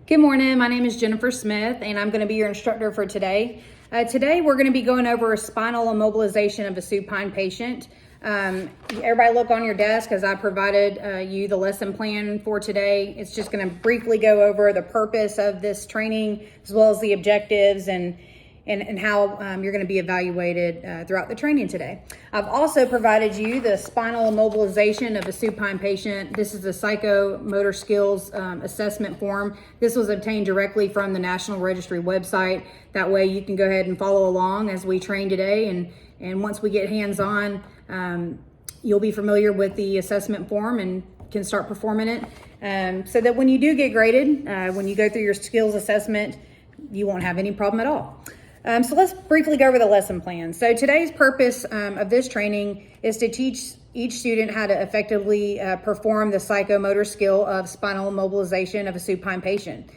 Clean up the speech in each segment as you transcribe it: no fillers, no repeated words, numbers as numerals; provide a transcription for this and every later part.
Good morning, my name is Jennifer Smith and I'm going to be your instructor for today. Today we're going to be going over spinal immobilization of a supine patient. Everybody look on your desk as I provided you the lesson plan for today. It's just going to briefly go over the purpose of this training as well as the objectives and how you're going to be evaluated throughout the training today. I've also provided you the spinal immobilization of a supine patient. This is a psychomotor skills assessment form. This was obtained directly from the National Registry website. That way you can go ahead and follow along as we train today, and once we get hands-on, you'll be familiar with the assessment form and can start performing it, so that when you do get graded, when you go through your skills assessment, you won't have any problem at all. So let's briefly go over the lesson plan. So today's purpose of this training is to teach each student how to effectively perform the psychomotor skill of spinal immobilization of a supine patient.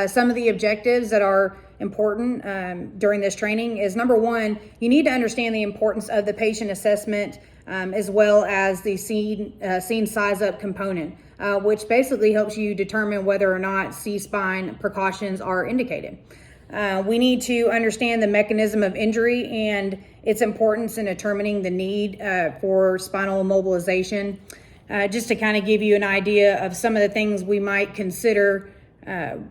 Some of the objectives that are important during this training is, number one, you need to understand the importance of the patient assessment as well as the scene size up component, which basically helps you determine whether or not C-spine precautions are indicated. We need to understand the mechanism of injury and its importance in determining the need for spinal immobilization. Just to kind of give you an idea of some of the things we might consider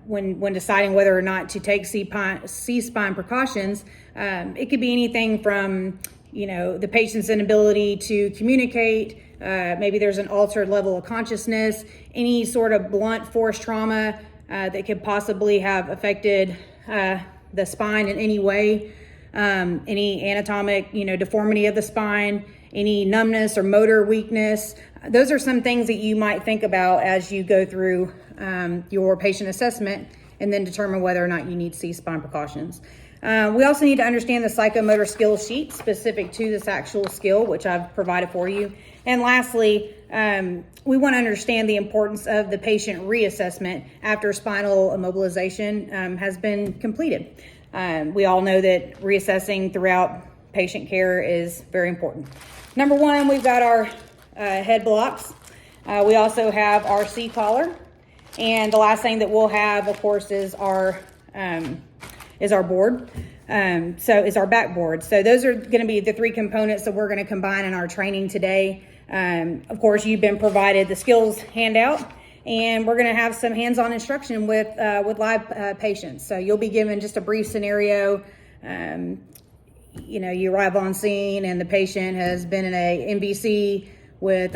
when deciding whether or not to take C-spine precautions. It could be anything from, the patient's inability to communicate, maybe there's an altered level of consciousness, any sort of blunt force trauma that could possibly have affected the spine in any way, any anatomic, deformity of the spine, any numbness or motor weakness. Those are some things that you might think about as you go through your patient assessment and then determine whether or not you need C-spine precautions. We also need to understand the psychomotor skill sheet specific to this actual skill, which I've provided for you. And lastly, we want to understand the importance of the patient reassessment after spinal immobilization has been completed. We all know that reassessing throughout patient care is very important. Number one, we've got our head blocks. We also have our C-collar. And the last thing that we'll have, of course, is our board. Is our backboard. So those are going to be the three components that we're going to combine in our training today. Of course, you've been provided the skills handout, and we're going to have some hands-on instruction with live patients. So you'll be given just a brief scenario. You arrive on scene and the patient has been in a MVC with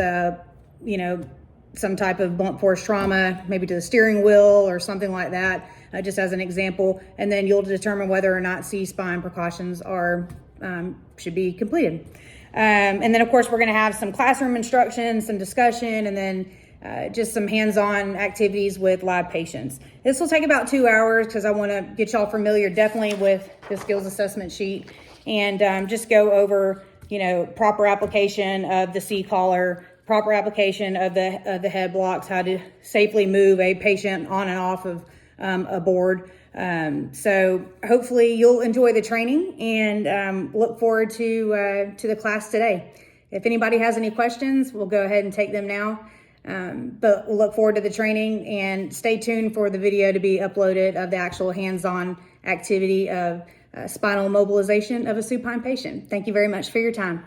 some type of blunt force trauma, maybe to the steering wheel or something like that, just as an example. And then you'll determine whether or not C-spine precautions should be completed. And then, of course, we're going to have some classroom instruction, some discussion, and then just some hands-on activities with live patients. This will take about 2 hours because I want to get y'all familiar definitely with the skills assessment sheet and just go over, proper application of the C-collar, proper application of the head blocks, how to safely move a patient on and off of a board. So hopefully you'll enjoy the training and look forward to the class today. If anybody has any questions, we'll go ahead and take them now. But we'll look forward to the training and stay tuned for the video to be uploaded of the actual hands-on activity of spinal immobilization of a supine patient. Thank you very much for your time.